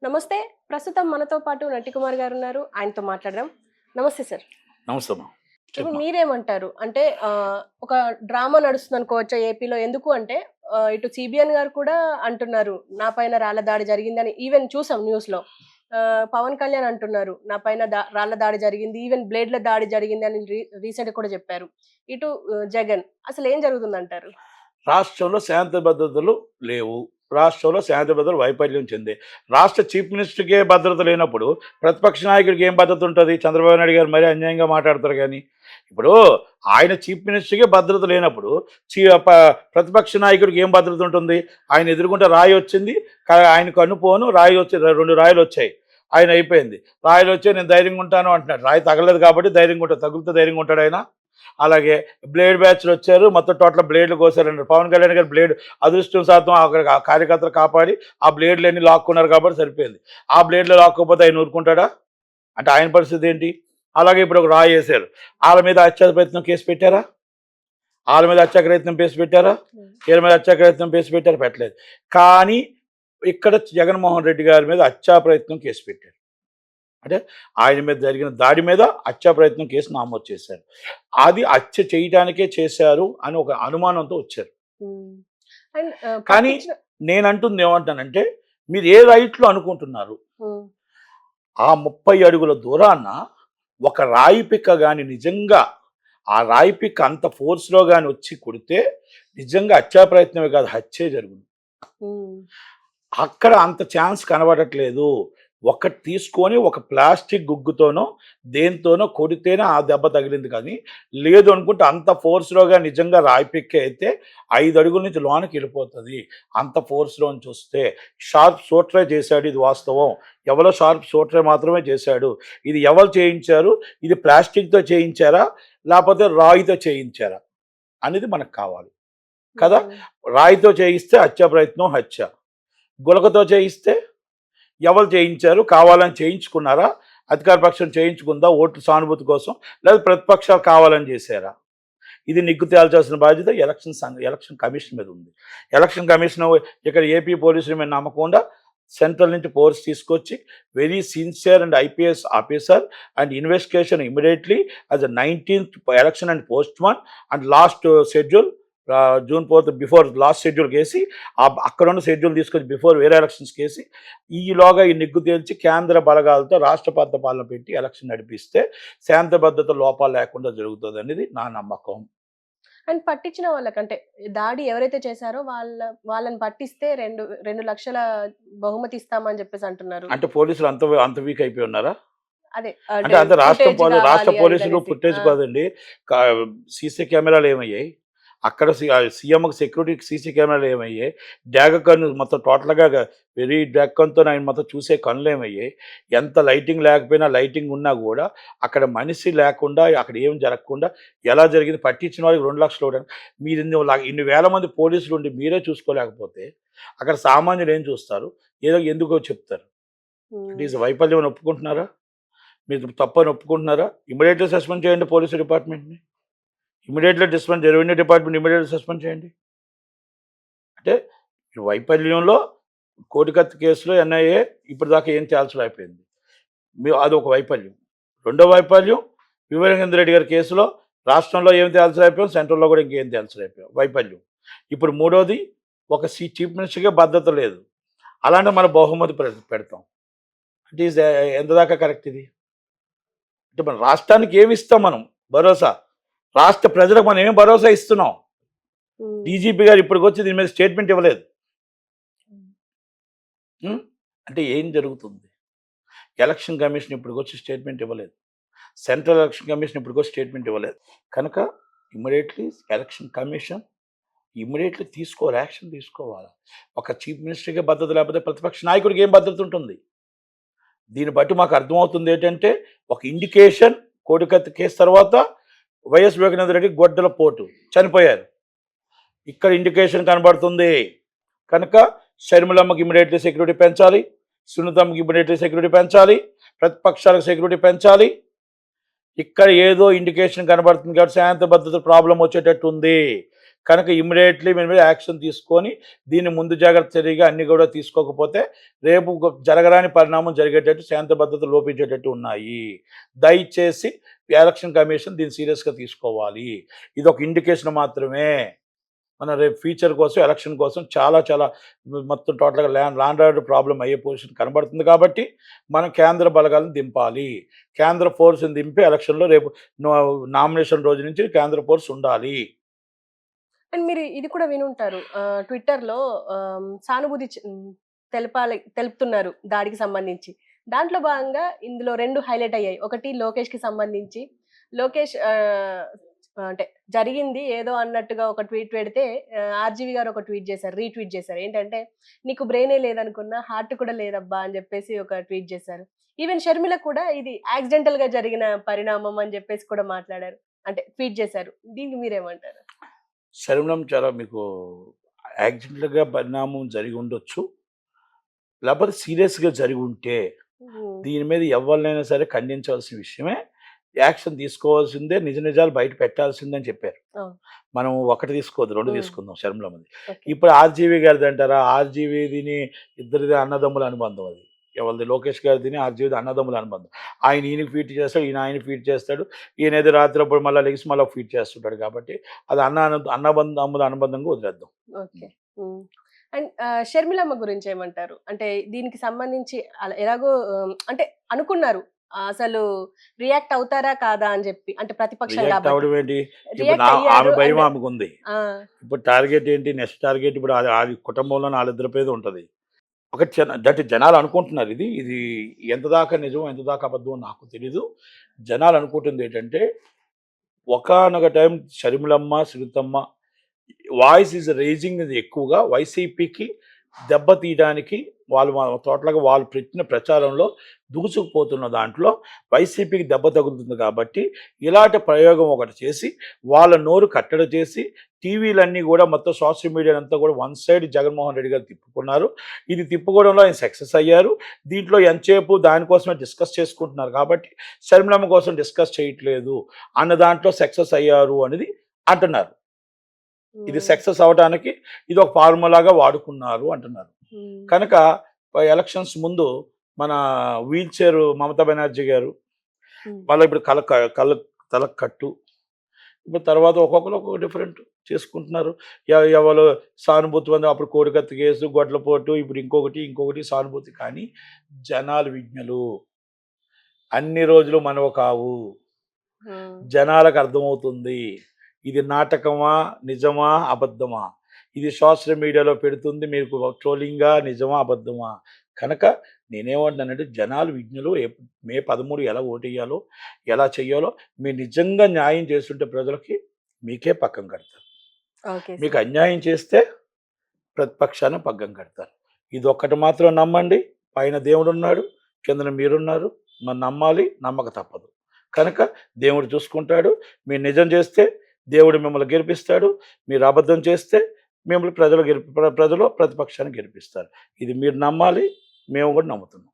నమస్తే. ప్రస్తుతం మనతో పాటు నటికుమార్ గారున్నారు. ఆయనతో మాట్లాడదాం. నమస్తే సార్. నమస్తే అమ్మా. ఇప్పుడు చెప్పమ్మా. మీరేమంటారు? అంటే ఒక డ్రామా నడుస్తుందనుకోవచ్చా ఏపీలో? ఎందుకు అంటే ఇటు సీబీఎన్ గారు కూడా అంటున్నారు. నా పైన రాళ్ల దాడి జరిగిందని. ఈవెన్ చూసాం న్యూస్‌లో. పవన్ కళ్యాణ్ అంటున్నారు. నా పైన రాళ్ల దాడి జరిగింది. ఈవెన్ బ్లేడ్‌ల దాడి జరిగిందని రీసెంట్‌గా కూడా చెప్పారు. ఇటు జగన్. అసలేం జరుగుతుందంటారు? రాష్ట్రంలో శాంతి భద్రతలు లేవు. రాష్ట్రంలో శాంతి భద్రతలు వైఫల్యం చెందాయి. రాష్ట్ర చీఫ్ మినిస్టర్‌కే భద్రత లేనప్పుడు ప్రతిపక్ష నాయకుడికి ఏం భద్రత ఉంటది? చంద్రబాబు నాయుడు గారు మరీ అన్యాయంగా మాట్లాడతారు గానీ. ఇప్పుడు ఆయన చీఫ్ మినిస్టర్‌కే భద్రత లేనప్పుడు చీ ప ప్రతిపక్ష నాయకుడికి ఏం భద్రత ఉంటుంది? ఆయన ఎదురుగుండా రాయి వచ్చింది. ఆయన కన్నుపోను రాయి వచ్చి 2 రాయిలొచ్చాయి. ఆయన అయిపోయింది. రాయిలొచ్చాయి నేను ధైర్యంగా ఉంటాను అంటున్నాడు. రాయి తగలలేదు కాబట్టి ధైర్యంగా ఉంటాడు. తగిలితే ధైర్యంగా ఉంటాడు ఆయన. అలాగే బ్లేడ్ బ్యాచ్లు వచ్చారు, మొత్తం టోటల్ బ్లేడ్లు కోసారండి. పవన్ కళ్యాణ్ గారు బ్లేడ్ అదృష్టం శాతం అక్కడ కార్యకర్తలు కాపాడి ఆ బ్లేడ్లన్నీ లాక్కున్నారు కాబట్టి సరిపోయింది. ఆ బ్లేడ్లు లాక్కోకపోతే ఆయన ఊరుకుంటాడా? అంటే ఆయన పరిస్థితి ఏంటి? అలాగే ఇప్పుడు ఒక రాయి వేశారు. వాళ్ళ మీద హత్యా ప్రయత్నం కేసు పెట్టారా? వాళ్ళ మీద హత్యా ప్రయత్నం కేసు పెట్టారా? వీళ్ళ మీద హత్యా ప్రయత్నం కేసు పెట్టారా? పెట్టలేదు. కానీ ఇక్కడ జగన్మోహన్ రెడ్డి గారి మీద హత్యా ప్రయత్నం కేసు పెట్టారు. అంటే ఆయన మీద జరిగిన దాడి మీద హత్యా ప్రయత్నం కేసు నమోదు చేశారు. అది హత్య చేయడానికే చేశారు అని ఒక అనుమానంతో వచ్చారు. అండ్ కానీ నేనంటుంది ఏమంటానంటే, మీరు ఏ రైట్లో అనుకుంటున్నారు? ఆ 30 అడుగుల దూరాన ఒక రాయి పిక్క కానీ నిజంగా ఆ రాయి పిక్క అంత ఫోర్స్లో కానీ వచ్చి కొడితే నిజంగా హత్యా ప్రయత్నమే కాదు, హత్యే జరుగుతుంది. అక్కడ అంత ఛాన్స్ కనబడట్లేదు. ఒకటి తీసుకొని ఒక ప్లాస్టిక్ గుగ్గుతోనో దేనితోనో కొడితేనే ఆ దెబ్బ తగిలింది. కానీ లేదు అనుకుంటే అంత ఫోర్స్లోగా నిజంగా రాయి పిక్క అయితే 5 అడుగుల నుంచి లోనికి వెళ్ళిపోతుంది. అంత ఫోర్స్లో నుంచి వస్తే షార్ప్ సూట్రే చేశాడు, ఇది వాస్తవం. ఎవరో షార్ప్ సూట్రే మాత్రమే చేశాడు. ఇది ఎవరు చేయించారు? ఇది ప్లాస్టిక్తో చేయించారా లేకపోతే రాయితో చేయించారా అనేది మనకు కావాలి కదా. రాయితో చేయిస్తే హత్యా ప్రయత్నం హత్య, గులకతో చేయిస్తే ఎవరు చేయించారు? కావాలని చేయించుకున్నారా? అధికార పక్షం చేయించుకుందా ఓట్లు సానుభూతి కోసం, లేదా ప్రతిపక్షాలు కావాలని చేశారా? ఇది నిగ్గు తేల్చాల్సిన బాధ్యత ఎలక్షన్ కమిషన్ మీద ఉంది. ఎలక్షన్ కమిషన్ ఇక్కడ ఏపీ పోలీసుల మీద నమ్మకుండా సెంట్రల్ నుంచి ఫోర్స్ తీసుకొచ్చి very sincere and IPS officer and investigation immediately as 19th election and postpone and last schedule June 4th before last schedule కేసి అక్కడ ఉన్న షెడ్యూల్ తీసుకొచ్చి బిఫోర్ వేరే ఎలక్షన్స్ కేసి ఈలోగా ఈ నిగ్గు తేల్చి కేంద్ర బలగాలతో రాష్ట్రపతి పాలన పెట్టి ఎలక్షన్ నడిపిస్తే శాంతి భద్రత లోపాలు లేకుండా జరుగుతుంది అనేది నా నమ్మకం. అండ్ పట్టించిన వాళ్ళకంటే దాడి ఎవరైతే చేశారో వాళ్ళని పట్టిస్తే 2 లక్షల బహుమతి ఇస్తామని చెప్పేసి అంటున్నారు. అంటే పోలీసులు అంత వీక్ అయిపోయి ఉన్నారా? అదే అంటే అంత రాష్ట్ర పోలీసులు ఫుటేజ్ కాదండి. సీసీ కెమెరాలు ఏమయ్యాయి? అక్కడ సీఎంకి సెక్యూరిటీకి సీసీ కెమెరాలు ఏమయ్యాయి? డ్యాగ కన్ను మొత్తం టోటల్గా వెరీ డ్యాగ్ కన్నుతో ఆయన మొత్తం చూసే కన్నులు ఏమయ్యాయి? ఎంత లైటింగ్ లేకపోయినా లైటింగ్ ఉన్నా కూడా అక్కడ మనిషి లేకుండా అక్కడ ఏం జరగకుండా ఎలా జరిగింది? పట్టించిన వాళ్ళకి 2 లక్షలు ఇవ్వడానికి మీరు ఇన్ని వేల మంది పోలీసులు ఉండి మీరే చూసుకోలేకపోతే అక్కడ సామాన్యులు ఏం చూస్తారు? ఎందుకో చెప్తారు. అంటే ఇది వైఫల్యం ఒప్పుకుంటున్నారా? మీరు తప్పని ఒప్పుకుంటున్నారా? ఇమీడియట్గా సస్పెండ్ చేయండి పోలీసు డిపార్ట్మెంట్ని. ఇమీడియట్గా రెవెన్యూ డిపార్ట్మెంట్ ఇమీడియట్గా సస్పెండ్ చేయండి. అంటే ఈ వైఫల్యంలో కోటికత్తి కేసులో ఎన్ఐఏ ఇప్పటిదాకా ఏం తేల్చలేకపోయింది. అదొక వైఫల్యం. రెండో వైఫల్యం వివేకానంద రెడ్డి గారి కేసులో రాష్ట్రంలో ఏం తేల్చలేకపోయాం, సెంట్రల్లో కూడా ఇంకేం తేల్చలేకపోయాం, వైఫల్యం. ఇప్పుడు మూడోది ఒక చీఫ్ మినిస్టర్గా భద్రత లేదు. అలాంటి మన బహుమతి పెడతాం అంటే ఎంత దాకా కరెక్ట్ ఇది? అంటే మన రాష్ట్రానికి ఏమి ఇస్తాం మనం భరోసా? రాష్ట్ర ప్రజలకు మనం ఏం భరోసా ఇస్తున్నాం? డీజీపీ గారు ఇప్పటికి వచ్చి దీని మీద స్టేట్మెంట్ ఇవ్వలేదు. అంటే ఏం జరుగుతుంది? ఎలక్షన్ కమిషన్ ఇప్పటికి వచ్చి స్టేట్మెంట్ ఇవ్వలేదు. సెంట్రల్ ఎలక్షన్ కమిషన్ ఇప్పటికి వచ్చి స్టేట్మెంట్ ఇవ్వలేదు. కనుక immediately election commission immediately action తీసుకోవాలి. ఒక చీఫ్ మినిస్టర్కి భద్రత లేకపోతే ప్రతిపక్ష నాయకుడికి ఏం భద్రత ఉంటుంది? దీన్ని బట్టి మాకు అర్థమవుతుంది ఏంటంటే ఒక ఇండికేషన్ కోడికత్తి కేసు తర్వాత వైఎస్ వివేకానంద రెడ్డి గొడ్డల పోటు చనిపోయారు. ఇక్కడ ఇండికేషన్ కనబడుతుంది. కనుక షర్మిలమ్మకి ఇమ్మీడియట్లీ సెక్యూరిటీ పెంచాలి, సునీతమ్మకి ఇమ్మీడియట్లీ సెక్యూరిటీ పెంచాలి, ప్రతిపక్షాలకు సెక్యూరిటీ పెంచాలి. ఇక్కడ ఏదో ఇండికేషన్ కనబడుతుంది కాబట్టి శాంతి భద్రత ప్రాబ్లం వచ్చేటట్టు ఉంది. కనుక ఇమ్మీడియట్లీ మీ మీద యాక్షన్ తీసుకొని దీన్ని ముందు జాగ్రత్త చర్యగా అన్ని కూడా తీసుకోకపోతే రేపు జరగరాని పరిణామం జరిగేటట్టు శాంతి భద్రత లోపించేటట్టు ఉన్నాయి. దయచేసి ఎలక్షన్ కమిషన్ దీన్ని సీరియస్గా తీసుకోవాలి. ఇది ఒక ఇండికేషన్ మాత్రమే. మన రేపు ఫ్యూచర్ కోసం ఎలక్షన్ కోసం చాలా చాలా మొత్తం టోటల్గా ల్యాండ్ ఆర్డర్ ప్రాబ్లం అయ్యే పొజిషన్ కనబడుతుంది. కాబట్టి మనం కేంద్ర బలగాలను దింపాలి. కేంద్ర ఫోర్స్ని దింపి ఎలక్షన్లో రేపు నామినేషన్ రోజు నుంచి కేంద్ర ఫోర్స్ ఉండాలి. అండ్ మీరు ఇది కూడా వినుంటారు, ట్విట్టర్లో సానుభూతి తెలుపుతున్నారు దాడికి సంబంధించి. దాంట్లో భాగంగా ఇందులో 2 హైలైట్ అయ్యాయి. ఒకటి లోకేష్కి సంబంధించి, లోకేష్ అంటే జరిగింది ఏదో అన్నట్టుగా ఒక ట్వీట్ పెడితే ఆర్జీవి గారు ఒక ట్వీట్ చేశారు, రీట్వీట్ చేశారు. ఏంటంటే నీకు బ్రెయినే లేదనుకున్నా హార్ట్ కూడా లేదబ్బా అని చెప్పేసి ఒక ట్వీట్ చేశారు. ఈవెన్ షర్మిల కూడా ఇది యాక్సిడెంటల్ గా జరిగిన పరిణామం అని చెప్పేసి కూడా మాట్లాడారు, అంటే ట్వీట్ చేశారు. దీనికి మీరేమంటారు? శర్మలం చాలా మీకు యాక్సిడెంట్గా పరిణామం జరిగి ఉండొచ్చు, లేకపోతే సీరియస్గా జరిగి ఉంటే దీని మీద ఎవరినైనా సరే ఖండించవలసిన విషయమే. యాక్షన్ తీసుకోవాల్సిందే, నిజ నిజాలు బయట పెట్టాల్సిందని చెప్పారు. మనం ఒకటి తీసుకోవద్దు, 2 తీసుకుందాం శర్మలమ్మది. ఇప్పుడు ఆర్జీవి గారిది అంటారా? ఆర్జీవిదిని ఇద్దరిది అన్నదమ్ముల అనుబంధం. అది ఎవరిది? లోకేష్ గారిదిని ఆర్జీవిది అన్నదమ్ముల అనుబంధం. ఆయన ఈయనకి ఫీట్ చేస్తాడు, ఈయన ఆయన ఫీట్ చేస్తాడు. ఈయన ఏదో రాత్రి అప్పుడు మళ్ళీ లెగిసి మళ్ళీ ఫీట్ చేస్తుంటాడు. కాబట్టి అది అన్నదమ్ముల అనుబంధంగా వదిలేద్దాం. ఓకే. అండ్ షర్మిలమ్మ గురించి ఏమంటారు? అంటే దీనికి సంబంధించి ఎలాగో అంటే అనుకున్నారు అసలు రియాక్ట్ అవుతారా కాదా అని చెప్పి, అంటే ప్రతిపక్షం అవడం ఏంటి? ఇప్పుడు ఆమె భయం ఆమెకు ఉంది. ఇప్పుడు టార్గెట్ ఏంటి? నెక్స్ట్ టార్గెట్ ఇప్పుడు అది కుటుంబంలో 4 పేద ఉంటుంది. ఒక జనాలు అనుకుంటున్నారు ఇది ఇది ఎంత దాకా నిజం ఎంత దాకా అబద్ధం నాకు తెలీదు. జనాలు అనుకుంటుంది ఏంటంటే ఒకానొక టైం షర్మిలమ్మ సునీతమ్మ వాయిస్ ఈజ్ రేజింగ్ ఎక్కువగా వైసీపీకి దెబ్బతీయడానికి వాళ్ళు టోటల్గా వాళ్ళు పెట్టిన ప్రచారంలో దూసుకుపోతున్న దాంట్లో వైసీపీకి దెబ్బ తగులుతుంది. కాబట్టి ఇలాంటి ప్రయోగం ఒకటి చేసి వాళ్ళ నోరు కట్టడి చేసి టీవీలన్నీ కూడా మొత్తం సోషల్ మీడియా అంతా కూడా వన్ సైడ్ జగన్మోహన్ రెడ్డి గారు తిప్పుకున్నారు. ఇది తిప్పుకోవడంలో ఆయన సక్సెస్ అయ్యారు. దీంట్లో ఎంతసేపు దానికోసమే డిస్కస్ చేసుకుంటున్నారు. కాబట్టి షర్మిలమ్మ కోసం డిస్కస్ చేయట్లేదు అన్న దాంట్లో సక్సెస్ అయ్యారు అనేది అంటున్నారు. ఇది సక్సెస్ అవడానికి ఇది ఒక ఫార్ములాగా వాడుకున్నారు అంటున్నారు. కనుక ఎలక్షన్స్ ముందు మన వీల్ చైర్ మమతా బెనర్జీ గారు మళ్ళీ ఇప్పుడు తల కట్టు, ఇప్పుడు తర్వాత ఒక్కొక్కరు ఒక్కొక్క డిఫరెంట్ చేసుకుంటున్నారు. ఎవరు సానుభూతి పొంది అప్పుడు కోడికత్తి కేసు, గొడ్లపోటు, ఇప్పుడు ఇంకొకటి సానుభూతి. కానీ జనాలు విజ్ఞులు, అన్ని రోజులు మనవ కావు. జనాలకు అర్థమవుతుంది ఇది నాటకమా నిజమా అబద్ధమా. ఇది సోషల్ మీడియాలో పెడుతుంది మీకు ట్రోలింగా నిజమా అబద్ధమా. కనుక నేనేమంటున్నానంటే జనాలు విజ్ఞులు. మే 13 ఎలా ఓటేయాలో ఎలా చెయ్యాలో మీరు నిజంగా న్యాయం చేస్తుంటే ప్రజలకి మీకే పక్కం కడతారు. మీకు అన్యాయం చేస్తే ప్రతిపక్షాన్ని పగ్గం కడతారు. ఇది ఒక్కటి మాత్రం నమ్మండి. పైన దేవుడు ఉన్నాడు, కిందన మీరున్నారు. మరి నమ్మాలి, నమ్మక తప్పదు. కనుక దేవుడు చూసుకుంటాడు. మీరు నిజం చేస్తే దేవుడు మిమ్మల్ని గెలిపిస్తాడు. మీరు అబద్ధం చేస్తే మిమ్మల్ని ప్రజలు ప్రతిపక్షాన్ని గెలిపిస్తారు. ఇది మీరు నమ్మాలి, మేము కూడా నమ్ముతున్నాం.